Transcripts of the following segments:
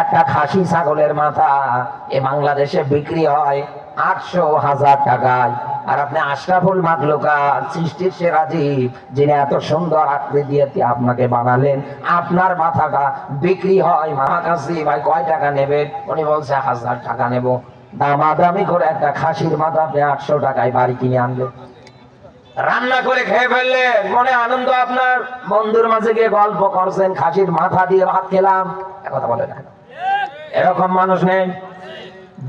একটা খাসি ছাগলের মাথা এ বাংলাদেশে বিক্রি হয় 800,000 টাকায়। আর আপনি আশরাফুল মাখলুকাত, সৃষ্টির সেরা জীব, যিনি এত সুন্দর আকৃতি দিয়ে আপনাকে বানালেন, আপনার মাথাটা বিক্রি হয় মাহাকাশি ভাই কয় টাকা নেবে? উনি বলছে 1000 টাকা নেব। দামাদামি করে একটা খাসির মাথা আপনি 800 টাকায় বাড়ি কিনে আনলেন, রান্না করে খেয়ে ফেললেন, মনে আনন্দ আপনার। বন্ধুর মাঝে গিয়ে গল্প করছেন, খাসির মাথা দিয়ে ভাত খেলাম, কথা বলে না। এরকম মানুষ নেই?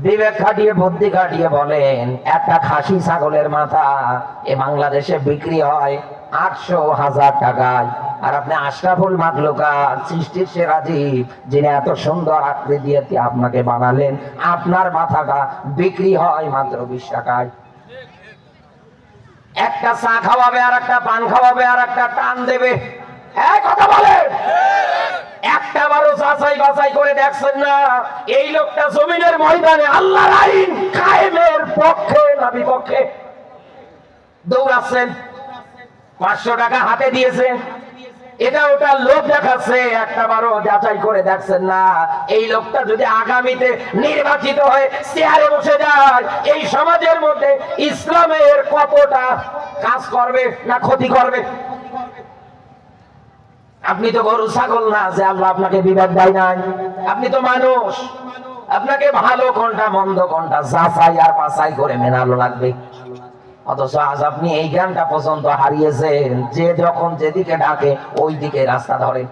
বিবেক খাটিয়ে বুদ্ধি খাটিয়ে বলেন, একটা খাসি ছাগলের মাথা এ বাংলাদেশে বিক্রি হয় 800,000 টাকায়। আর আপনি আশরাফুল মাখলুকাত, সৃষ্টির সেরা জীব, যিনি এত সুন্দর আকৃতি দিয়ে আপনাকে বানালেন, আপনার মাথাটা বিক্রি হয় মাত্র 20 টাকায়। একটা চা খাওয়াবে, আর একটা পান খাওয়াবে, আর একটা টান দেবে। হ্যাঁ, কথা বলেন। একটা বারো যাচাই বাছাই করে দেখছেন না এই লোকটা জমিনের ময়দানে আল্লাহর আইন কায়েমের পক্ষে না বিপক্ষে? দৌড়াচ্ছেন, 500 টাকা হাতে দিয়েছে, এটা ওটা লোক দেখাচ্ছে, একটা বারো যাচাই করে দেখছেন না এই লোকটা যদি আগামীতে নির্বাচিত হয়ে চেয়ারে বসে যায়, এই সমাজের মধ্যে ইসলামের কতটা কাজ করবে না ক্ষতি করবে? আপনি তো গরু ছাগল না যে আল্লাহ আপনাকে বিবেক দেয় নাই। আপনি তো মানুষ, আপনাকে ভালো কোনটা মন্দ কোনটা যাচাই আর বাছাই করে মেনালো লাগবে। অথচ আজ আপনি এই জ্ঞানটা পর্যন্ত হারিয়েছেন, যে যখন যেদিকে ডাকে ওই দিকে রাস্তা ধরে।